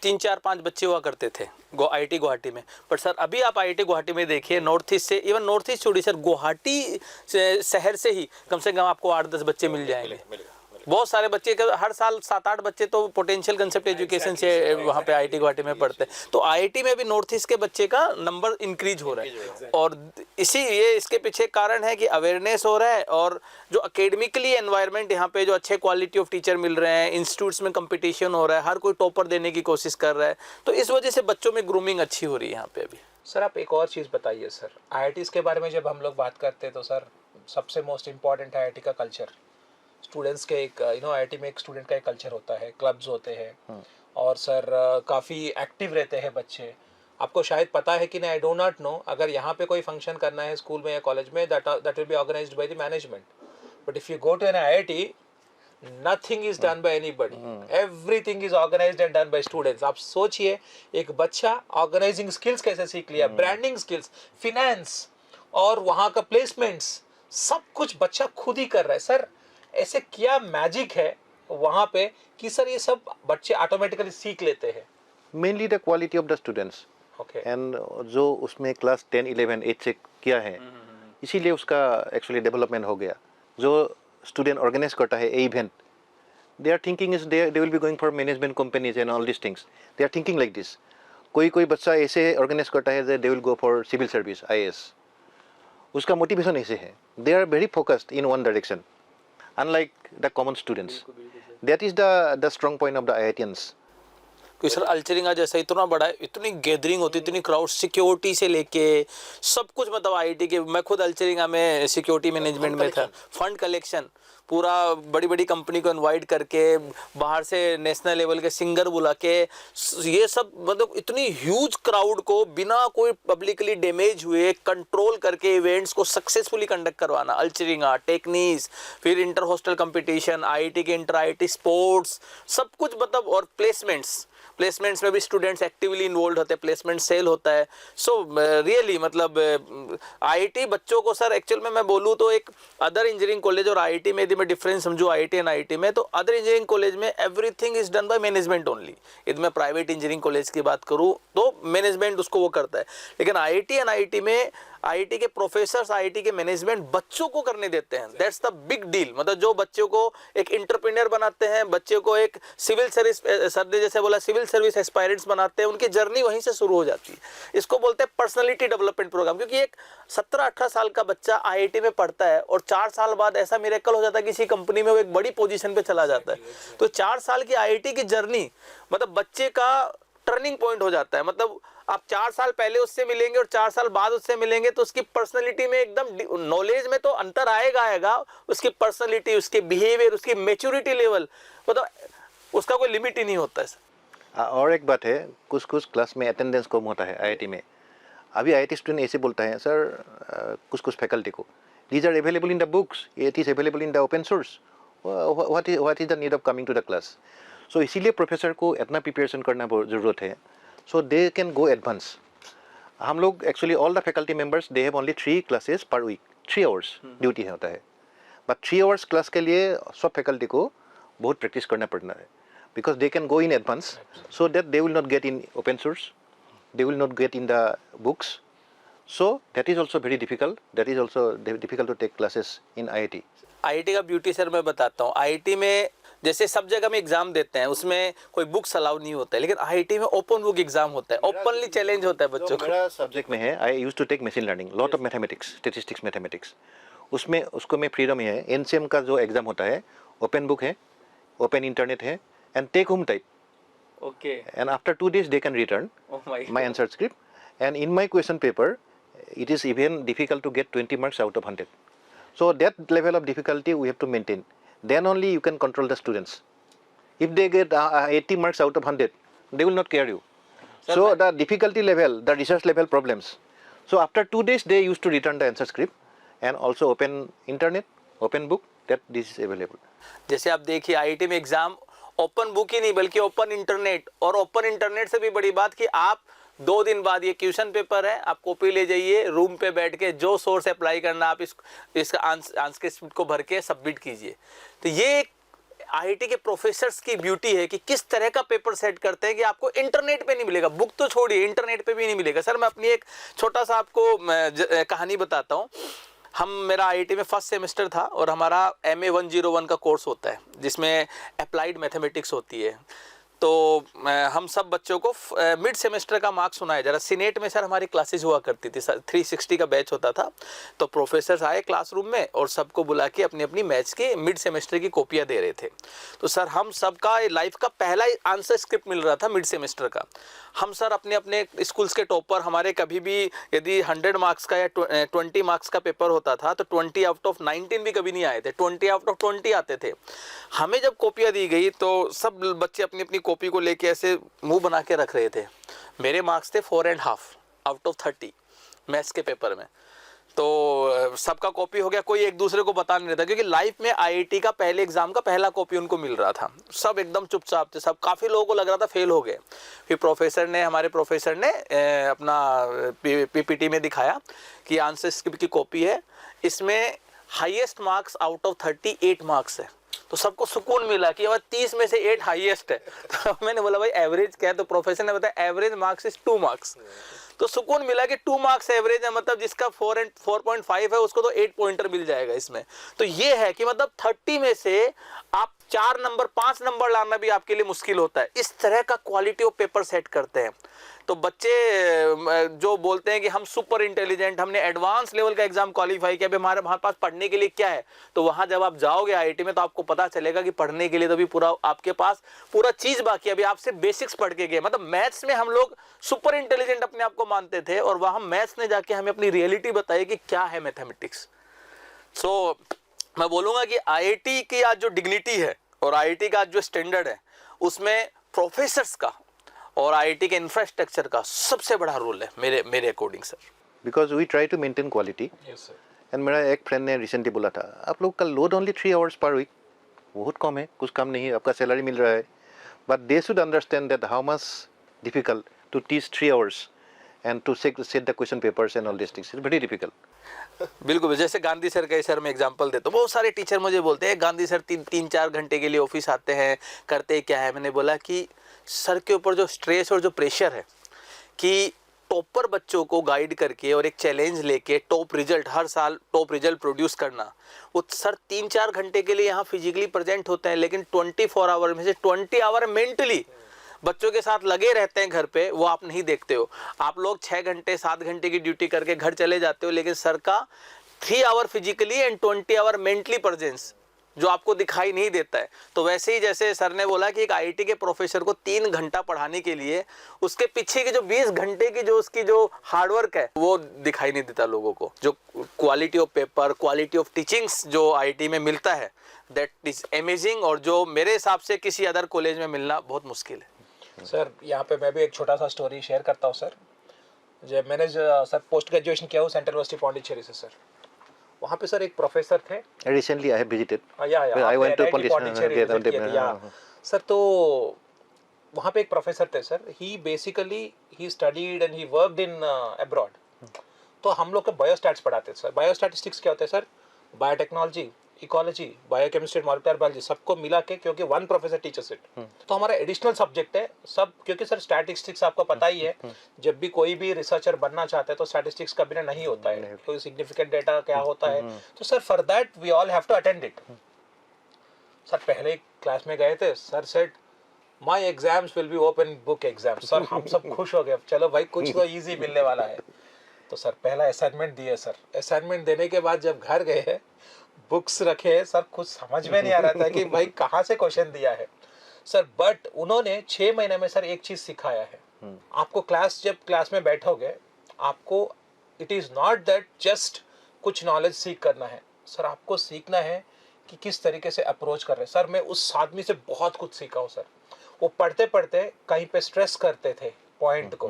3-4-5 बच्चे हुआ करते थे IIT गुवाहाटी में। बट सर अभी आप IIT गुवाहाटी में देखिए, नॉर्थ ईस्ट से, इवन नॉर्थ ईस्ट छोड़िए सर, गुवाहाटी शहर से ही कम से कम आपको 8-10 बच्चे मिल जाएंगे। बहुत सारे बच्चे, हर साल 7-8 बच्चे तो पोटेंशियल कंसेप्ट एजुकेशन से वहाँ पे IIT गुवाहाटी में पढ़ते हैं। तो IIT में भी नॉर्थ ईस्ट के बच्चे का नंबर इंक्रीज हो रहा है, और इसके पीछे कारण है कि अवेयरनेस हो रहा है, और जो एकेडमिकली एनवायरनमेंट यहाँ पे जो अच्छे क्वालिटी ऑफ टीचर मिल रहे हैं, इंस्टीट्यूट्स में कंपटीशन हो रहा है, हर कोई टॉपर देने की कोशिश कर रहा है, तो इस वजह से बच्चों में ग्रूमिंग अच्छी हो रही है यहाँ पे अभी। सर आप एक और चीज़ बताइए सर, IITs के बारे में जब हम लोग बात करते हैं तो सर सबसे मोस्ट इम्पॉर्टेंट है IIT का कल्चर। स्टूडेंट्स के एक IIT में एक स्टूडेंट का एक कल्चर होता है, क्लब्स होते हैं, और सर काफ़ी एक्टिव रहते हैं बच्चे। आपको शायद पता है कि नहीं, आई डो नॉट नो, अगर यहाँ पे कोई फंक्शन करना है स्कूल में या कॉलेज में, that will be organised by the management. But if you go to an IIT, nothing is done by anybody, everything is organised and done by students. आप सोचिए एक बच्चा ऑर्गेनाइजिंग स्किल्स कैसे सीख लिया, ब्रांडिंग स्किल्स, फिनेंस, और वहाँ का प्लेसमेंट्स, सब कुछ बच्चा खुद ही कर रहा है। सर ऐसे क्या मैजिक है वहाँ पे कि सर ये सब बच्चे ऑटोमेटिकली सीख लेते हैं? Mainly the quality of the students, and जो उसमें क्लास 10, 11, 8 से किया है, इसीलिए उसका एक्चुअली डेवलपमेंट हो गया। जो स्टूडेंट ऑर्गेनाइज करता है event, their thinking is they will be going for management companies and all these things. They are thinking like this. कोई बच्चा ऐसे ऑर्गेनाइज करता है they will go for civil service IAS. उसका मोटिवेशन ऐसे है. They are very focused in one direction, unlike the common students. That is the strong point of the IITians. क्योंकि sir अल्चरिंगा जैसा इतना बड़ा है, इतनी गैदरिंग होती, इतनी क्राउड, सिक्योरिटी से लेके सब कुछ, मतलब आईटी के, मैं खुद अल्चरिंगा में सिक्योरिटी मैनेजमेंट में था, फंड कलेक्शन पूरा बड़ी बड़ी कंपनी को इनवाइट करके बाहर से नेशनल लेवल के सिंगर बुला के ये सब, मतलब इतनी ह्यूज क्राउड को बिना कोई पब्लिकली डैमेज हुए कंट्रोल करके इवेंट्स को सक्सेसफुली कंडक्ट करवाना. अल्चरिंगा, टेक्नीस, फिर इंटर हॉस्टल कंपटीशन, आईटी के इंटर आईटी स्पोर्ट्स, सब कुछ, मतलब और प्लेसमेंट्स में भी स्टूडेंट्स एक्टिवली इन्वॉल्व होते हैं, प्लेसमेंट सेल होता है. सो रियली मतलब आईटी बच्चों को सर, एक्चुअल में मैं बोलूँ तो एक अदर इंजीनियरिंग कॉलेज और आईटी में यदि मैं डिफरेंस समझूँ आईटी एंड आईटी में, तो अदर इंजीनियरिंग कॉलेज में everything is done by management only. यदि मैं प्राइवेट इंजीनियरिंग कॉलेज की बात करूँ तो मैनेजमेंट उसको वो करता है, लेकिन आईटी एंड आईटी में आईटी के प्रोफेसर्स, आईटी के मैनेजमेंट बच्चों को करने देते हैं. That's the big deal. मतलब जो बच्चों को एक एंटरप्रेन्योर बनाते हैं, बच्चों को एक सिविल सर्विस, सर ने जैसे बोला सिविल सर्विस एस्पायरेंट्स बनाते हैं, उनकी जर्नी वहीं से शुरू हो जाती है. इसको बोलते हैं पर्सनालिटी डेवलपमेंट प्रोग्राम. क्योंकि एक 17-18 साल का बच्चा आईआईटी में पढ़ता है और 4 साल बाद ऐसा मिरेकल हो जाता है किसी कंपनी में वो एक बड़ी पोजीशन पे चला जाता है. तो 4 साल की आईआईटी की जर्नी मतलब बच्चे का टर्निंग पॉइंट हो जाता है. मतलब आप 4 साल पहले उससे मिलेंगे और 4 साल बाद उससे मिलेंगे तो उसकी पर्सनैलिटी में एकदम, नॉलेज में तो अंतर आएगा, उसकी पर्सनैलिटी, उसके बिहेवियर, उसकी मैच्योरिटी लेवल, मतलब उसका कोई लिमिट ही नहीं होता है. और एक बात है, कुछ क्लास में अटेंडेंस कम होता है आईआईटी में. अभी आईआईटी स्टूडेंट ऐसे बोलता है सर कुछ फैकल्टी को, these are available in the books, it is available in the open source, what is the need of coming to the class. So इसीलिए प्रोफेसर को इतना प्रिपरेशन करना ज़रूरत है. So they can go advance. हम लोग actually all the faculty members they have only 3 classes per week, 3 hours duty होता है. बट 3 आवर्स क्लास के लिए सब फैकल्टी को बहुत प्रैक्टिस करना पड़ना है, because they can go in advance so that they will not get in open source, they will not get in the books. So that is also very difficult. That is also difficult to take classes in IIT. IT का beauty sir मैं बताता हूँ. IT में जैसे सब जगह में exam देते हैं, उसमें कोई बुक्स अलाउ नहीं होता है, लेकिन आईटी में ओपन बुक एग्जाम होता है, ओपनली चैलेंज होता है बच्चों को. मेरा सब्जेक्ट में है, I used to take machine learning, lot of mathematics, statistics, mathematics. उसमें उसको में फ्रीडम है. एनसीएम का जो एग्जाम होता है ओपन बुक है, ओपन इंटरनेट है, and take home type. Okay. And after 2 days they can return my answer script. And in my question paper it is even difficult to get 20 marks out of 100. So that level of difficulty we have to maintain. Then only you can control the students. If they get 80 marks out of 100, they will not care you. So the difficulty level, the research level problems. So after 2 days they used to return the answer script and also open internet, open book, that this is available. जैसे आप देखिए IT में exam open book ही नहीं बल्कि open internet, और open internet से भी बड़ी बात कि आप 2 दिन बाद ये क्वेश्चन पेपर है, आप कॉपी ले जाइए, रूम पे बैठ के जो सोर्स अप्लाई करना आप इसका आंसर स्क्रिप्ट को भर के सबमिट कीजिए. तो ये आईटी के प्रोफेसर्स की ब्यूटी है कि किस तरह का पेपर सेट करते हैं कि आपको इंटरनेट पे नहीं मिलेगा. बुक तो छोड़िए, इंटरनेट पे भी नहीं मिलेगा. सर मैं अपनी एक छोटा सा आपको कहानी बताता हूँ. मेरा आईटी में फर्स्ट सेमेस्टर था और हमारा MA 101 का कोर्स होता है जिसमें अप्लाइड मैथमेटिक्स होती है. तो हम सब बच्चों को मिड सेमेस्टर का मार्क्स सुनाया जा रहा. सीनेट में सर हमारी क्लासेज हुआ करती थी, 360 का बैच होता था. तो प्रोफेसर्स आए क्लासरूम में और सबको बुला के अपनी अपनी मैथ्स की मिड सेमेस्टर की कॉपियाँ दे रहे थे. तो सर हम सबका लाइफ का पहला आंसर स्क्रिप्ट मिल रहा था मिड सेमेस्टर का. हम सर अपने अपने स्कूल्स के टॉपर, हमारे कभी भी यदि 100 मार्क्स का या 20 मार्क्स का पेपर होता था तो 20 आउट ऑफ 19 भी कभी नहीं आए थे, 20 आउट ऑफ 20 आते थे. हमें जब कॉपियाँ दी गई तो सब बच्चे अपनी अपनी कॉपी को लेके ऐसे मुंह बना के रख रहे थे. मेरे मार्क्स थे 4.5 आउट ऑफ 30 मैथ्स के पेपर में. तो सबका कॉपी हो गया, कोई एक दूसरे को बता नहीं रहा था क्योंकि लाइफ में आईआईटी का पहले एग्जाम का पहला कॉपी उनको मिल रहा था. सब एकदम चुपचाप थे, सब काफ़ी लोगों को लग रहा था फेल हो गए. फिर हमारे प्रोफेसर ने अपना पीपीटी में दिखाया कि आंसर स्क्रिप्ट की कॉपी है, इसमें highest marks out of 38 marks है. तो सबको सुकून मिला कि 30 में से 8 हाईएस्ट है. तो मैंने बोला भाई एवरेज क्या है, तो प्रोफेसर ने बताया एवरेज मार्क्स इज 2 मार्क्स. तो सुकून मिला कि 2 मार्क्स एवरेज है, मतलब जिसका 4.5 है उसको तो 8 पॉइंटर मिल जाएगा इसमें. तो ये है कि मतलब 30 में से आप 4 नंबर 5 नंबर लाना भी आपके लिए मुश्किल होता है। इस तरह का क्वालिटी ऑफ पेपर सेट करते हैं। तो बच्चे जो बोलते हैं कि हम सुपर इंटेलिजेंट, हमने एडवांस लेवल का एग्जाम क्वालिफाई किया, हमारे पास पढ़ने के लिए क्या है, तो वहां जब आप जाओगे आईआईटी में तो आपको पता चलेगा कि पढ़ने के लिए तो भी पूरा आपके पास पूरा चीज बाकी है। अभी आपसे बेसिक्स पढ़ के गए, मतलब मैथ्स में हम लोग सुपर इंटेलिजेंट अपने आप को मानते थे, और वहां मैथ्स ने जाके हमें अपनी रियलिटी बताई कि क्या है मैथमेटिक्स। सो मैं बोलूंगा कि आईआईटी की आज जो डिग्निटी है और आईआईटी का जो स्टैंडर्ड है, उसमें प्रोफेसर्स का और आईआईटी के इंफ्रास्ट्रक्चर का सबसे बड़ा रोल है मेरे according sir. Because we try to maintain quality. Yes sir. And मेरा एक फ्रेंड ने रिसेंटली बोला था, आप लोग का load only 3 hours per week, बहुत कम है, कुछ कम नहीं है, आपका सैलरी मिल रहा है। But they should understand that how much difficult to teach 3 hours and to set the question papers and all this things, it's very difficult. बिल्कुल, जैसे गांधी सर का सर मैं एग्जांपल देता हूँ, बहुत सारे टीचर मुझे बोलते हैं गांधी सर 3-4 घंटे के लिए ऑफिस आते हैं, करते क्या है। मैंने बोला कि सर के ऊपर जो स्ट्रेस और जो प्रेशर है कि टॉपर बच्चों को गाइड करके और एक चैलेंज लेके टॉप रिजल्ट, हर साल टॉप रिजल्ट प्रोड्यूस करना, वो सर 3-4 घंटे के लिए यहाँ फिजिकली प्रेजेंट होते हैं, लेकिन 24 आवर में से 20 आवर मेंटली बच्चों के साथ लगे रहते हैं घर पे, वो आप नहीं देखते हो। आप लोग 6 घंटे 7 घंटे की ड्यूटी करके घर चले जाते हो, लेकिन सर का 3 hour physically and 20 hour mentally presence जो आपको दिखाई नहीं देता है। तो वैसे ही जैसे सर ने बोला कि एक आईआईटी के प्रोफेसर को 3 घंटा पढ़ाने के लिए उसके पीछे की जो 20 घंटे की जो उसकी जो हार्डवर्क है वो दिखाई नहीं देता लोगों को। जो quality of paper, quality of teachings जो आईआईटी में मिलता है, दैट इज अमेजिंग, और जो मेरे हिसाब से किसी अदर कॉलेज में मिलना बहुत मुश्किल है। सर यहाँ पे मैं भी एक छोटा सा स्टोरी शेयर करता हूँ सर। जब मैंने सर पोस्ट ग्रेजुएशन किया हूँ सेंट्रल यूनिवर्सिटी पौंडीचेरी से सर, वहाँ पे सर एक प्रोफेसर थे। रिसेंटली आई हैव विजिटेड, या I went to Pondicherry. Sir तो वहाँ पे एक प्रोफेसर थे sir, he basically he studied and he worked in abroad. तो हम लोग को बायोस्टैट्स पढ़ाते थे सर। बायोस्टैटिस्टिक्स क्या होता है sir? Biotechnology, ecology, biochemistry, molecular biology सबको मिला के, क्योंकि वन प्रोफेसर टीचर्स इट, तो हमारा एडिशनल सब्जेक्ट है सब। क्योंकि सर स्टैटिस्टिक्स आपको पता ही है, जब भी कोई भी रिसर्चर बनना चाहता है तो स्टैटिस्टिक्स का बिना नहीं होता है, कोई सिग्निफिकेंट डेटा क्या होता है। तो sir for that we all have to attend it. Sir पहले क्लास में गए थे, sir said my exams will be open book exam. Sir हम सब खुश हो गए, चलो भाई कुछ तो इजी मिलने वाला है। तो सर पहला असाइनमेंट दिए सर। असाइनमेंट देने के बाद जब घर गए, बुक्स रखे, सर कुछ समझ में नहीं आ रहा था कि भाई कहाँ से क्वेश्चन दिया है सर। बट उन्होंने 6 महीने में सर एक चीज सिखाया है आपको। जब क्लास में बैठोगे आपको, it is not that just कुछ नॉलेज सीख करना है सर, आपको सीखना है कि किस तरीके से अप्रोच कर रहे हैं। सर मैं उस आदमी से बहुत कुछ सीखा हूँ सर। वो पढ़ते पढ़ते कहीं पे स्ट्रेस करते थे पॉइंट को,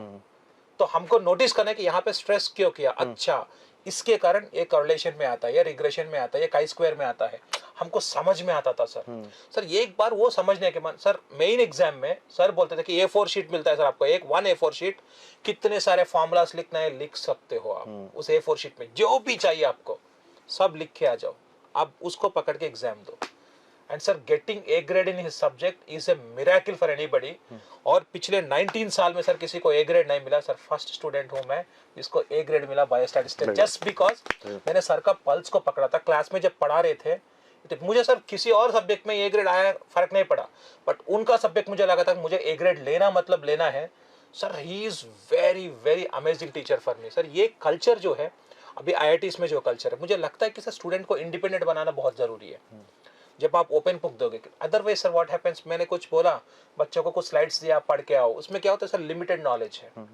तो हमको नोटिस करना है कि यहाँ पे स्ट्रेस क्यों किया, अच्छा इसके कारण ये कोरिलेशन में आता है, या रिग्रेशन में आता है, या काई स्क्वायर में आता है, हमको समझ में आता था सर। सर ये एक बार वो समझने के बाद सर मेन एग्जाम में सर बोलते थे कि A4 शीट मिलता है सर आपको, एक 1 A4 शीट, कितने सारे फॉर्मूलास लिखना है लिख सकते हो आप उस A4 शीट में, जो भी चाहिए आपको सब लिख के आ जाओ, अब उसको पकड़ के एग्जाम दो। And sir getting A grade in his subject is a miracle for anybody. और पिछले 19 साल में सर किसी को A ग्रेड नहीं मिला सर। फर्स्ट स्टूडेंट हूं मैं जिसको A ग्रेड मिला बायोस्टैटिस्टिक्स, जस्ट बिकॉज मैंने सर का पल्स को पकड़ा था। क्लास में जब पढ़ा रहे थे तो मुझे सर किसी और सब्जेक्ट में A ग्रेड आया फर्क नहीं पड़ा, बट उनका सब्जेक्ट मुझे लगा था कि मुझे A ग्रेड लेना मतलब लेना है sir. He is very very amazing teacher for me sir. ये कल्चर जो है अभी IITs में जो कल्चर है, मुझे लगता है कि सर स्टूडेंट को इंडिपेंडेंट बनाना बहुत जरूरी है जब आप ओपन बुक दोगे। अदरवाइज सर व्हाट हैपेंस, मैंने कुछ बोला बच्चों को, कुछ स्लाइड्स दिया पढ़ के आओ, उसमें क्या होता है सर लिमिटेड नॉलेज है।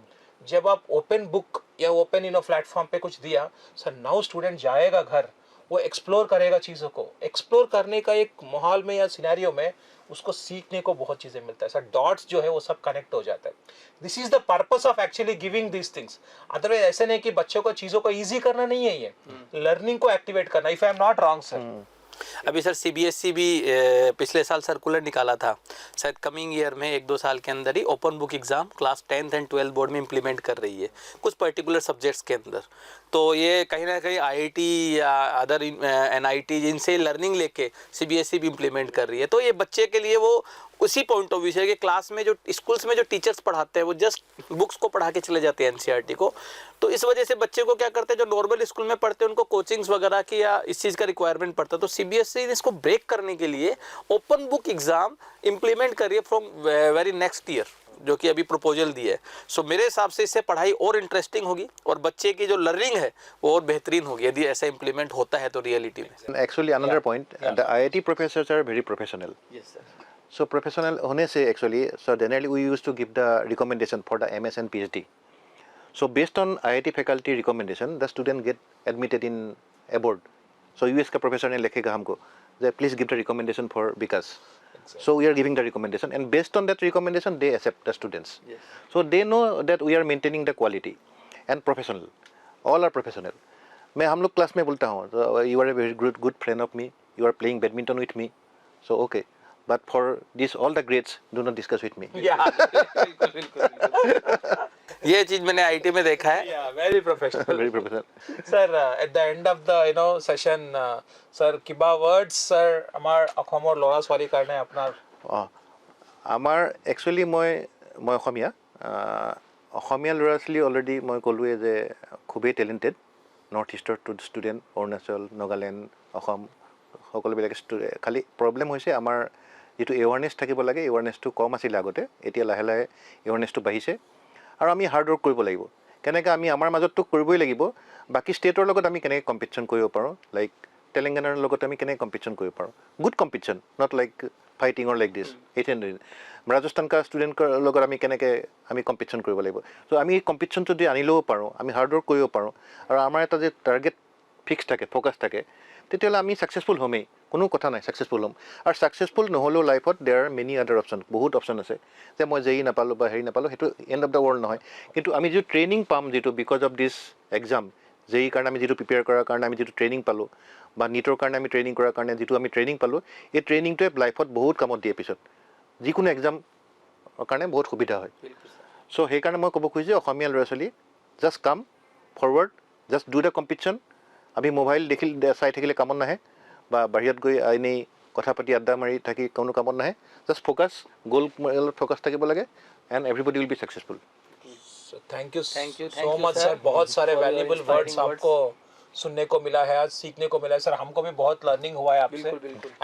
जब आप ओपन बुक या ओपन प्लेटफॉर्म पे कुछ दिया सर, नाउ स्टूडेंट जाएगा घर, वो एक्सप्लोर करेगा चीज़ों को। एक्सप्लोर करने का एक माहौल में या सिनेरियो में उसको सीखने को बहुत चीज़ें मिलता है सर। डॉट्स जो है वो सब कनेक्ट हो जाता है। This is the purpose of actually giving this things. Otherwise ऐसे नहीं कि बच्चों को चीज़ों को ईजी करना नहीं है, ये लर्निंग को एक्टिवेट करना। If I am not wrong sir. अभी सर CBSE भी पिछले साल सर्कुलर निकाला था, शायद कमिंग ईयर में 1-2 साल के अंदर ही open book exam class 10th and 12th board में इम्प्लीमेंट कर रही है कुछ पर्टिकुलर सब्जेक्ट्स के अंदर। तो ये कहीं ना कहीं IIT या अदर NIT जिनसे लर्निंग लेके CBSE भी इम्प्लीमेंट कर रही है। तो ये बच्चे के लिए वो उसी पॉइंट ऑफ व्यू से कि क्लास में जो स्कूल्स में जो टीचर्स पढ़ाते हैं वो जस्ट बुक्स को पढ़ा के चले जाते हैं एनसीईआरटी को, तो इस वजह से बच्चे को क्या करते हैं, जो नॉर्मल स्कूल में पढ़ते हैं उनको कोचिंग्स वगैरह की या इस चीज़ का रिक्वायरमेंट पड़ता है। तो सीबीएसई ने इसको ब्रेक करने के लिए ओपन बुक एग्जाम इंप्लीमेंट करिए फ्रॉम वेरी नेक्स्ट ईयर, जो कि अभी प्रपोजल दिया है। सो मेरे हिसाब से इससे पढ़ाई और इंटरेस्टिंग होगी और बच्चे की जो लर्निंग है वो और बेहतरीन होगी यदि ऐसा इंप्लीमेंट होता है तो रियलिटी में। Actually, another point, the IIT professors are very professional. Yes sir. So professional होने से actually, so generally we used to give the recommendation for the MS and PhD. So based on IIT faculty recommendation, the student get admitted in abroad. So US का professor ने लिखेगा हमको, that please give the recommendation for Vikas. So we are giving the recommendation, and based on that recommendation, they accept the students. Yes. So they know that we are maintaining the quality and professional. All are professional. मैं हम लोग class में बोलता हूँ, so you are a very good friend of me. You are playing badminton with me. So okay. But for this, all the grades do not discuss with me. ये चीज मैंने IT में देखा है। Very professional. Very professional. Sir, at the end of the session, sir, কিবা words, sir, আমাৰ অসমৰ ল'ৰা ছোৱালীৰ কাৰণে আপোনাৰ আমাৰ একচুৱেলি মই অসমীয়া অসমীয়া ল'ৰা ছোৱালী অলৰেডি মই ক'লোৱে যে খুবেই টেলেণ্টেড, নৰ্থ ইষ্টৰ ষ্টুডেণ্ট, অৰুণাচল, নাগালেণ্ড, অসম সকলোবিলাক খালি প্ৰব্লেম হৈছে আমাৰ যিটো এৱাৰনেছ থাকিব লাগে, এৱাৰনেছটো কম আছিলে আগতে, এতিয়া লাহে লাহে এৱাৰনেছটো বাঢ়িছে আৰু আমি হাৰ্ড ৱৰ্ক কৰিব লাগিব। কেনেকৈ আমি আমাৰ মাজততো কৰিবই লাগিব, বাকী ষ্টেটৰ লগত আমি কেনেকৈ কম্পিটিশ্যন কৰিব পাৰোঁ, লাইক তেলেংগানাৰ লগত আমি কেনেকৈ কম্পিটিশ্যন কৰিব পাৰোঁ, good competition, not like fighting or like this. Rajasthan কা ষ্টুডেণ্টৰ লগত আমি কেনেকৈ আমি কম্পিটিশ্যন কৰিব লাগিব। চ' আমি এই কম্পিটিশ্যনটো যদি আনি ল'ব পাৰোঁ, আমি হাৰ্ড ৱৰ্ক কৰিব পাৰোঁ আৰু আমাৰ এটা যে টাৰ্গেট ফিক্স থাকে, ফ'কাছ থাকে, তেতিয়াহ'লে আমি ছাকচেছফুল হ'মেই, কোনো কথা নাই, ছাকচেছফুল হ'ম। আৰু ছাকচেছফুল নহ'লেও লাইফত দেৰ আৰ মেনি আদাৰ অপশ্যন, বহুত অপশ্যন আছে, যে মই যেই নাপালোঁ বা হেৰি নাপালোঁ সেইটো এণ্ড অফ দ্য ৱৰ্ল্ড নহয়। কিন্তু আমি যিটো ট্ৰেইনিং পাম, যিটো বিকজ অফ দিছ এক্সাম, যেই কাৰণে আমি যিটো প্ৰিপেয়াৰ কৰাৰ কাৰণে আমি যিটো ট্ৰেইনিং পালোঁ, বা নীটৰ কাৰণে আমি ট্ৰেইনিং কৰাৰ কাৰণে যিটো আমি ট্ৰেইনিং পালোঁ, এই ট্ৰেইনিংটোৱে লাইফত বহুত কামত দিয়ে পিছত, যিকোনো এক্সামৰ কাৰণে বহুত সুবিধা হয়। চ' সেইকাৰণে মই ক'ব খুজিছোঁ অসমীয়া ল'ৰা ছোৱালী, just come forward, just do the competition. আমি মোবাইল চাই থাকিলে কামত নাহে, বা বাহিৰত গৈ এনেই কথা পাতি আড্ডা মাৰি থাকি কোনো কামত নাহে, জাষ্ট ফ'কাছ, গ'ল ফ'কাছ থাকিব লাগে, and everybody will be successful. Thank you so much sir, बहुत सारे वैल्यूएबल वर्ड्स आपको सुनने को मिला है, आज सीखने को मिला है सर, हमको भी बहुत लर्निंग हुआ है आपसे,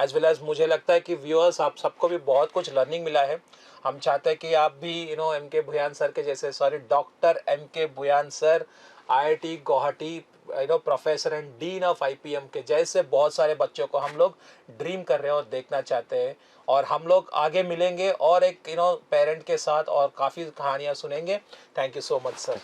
एज वेल एज मुझे लगता है कि व्यूअर्स आप सबको भी बहुत कुछ लर्निंग मिला है। हम चाहते हैं कि आप भी एम के भुयान सर के जैसे, सॉरी डॉक्टर एम के Bhuyan sir, IIT Guwahati professor and dean of IPM के जैसे बहुत सारे बच्चों को हम लोग ड्रीम कर रहे हैं और देखना चाहते हैं, और हम लोग आगे मिलेंगे और एक पेरेंट के साथ और काफ़ी कहानियाँ सुनेंगे। Thank you so much sir.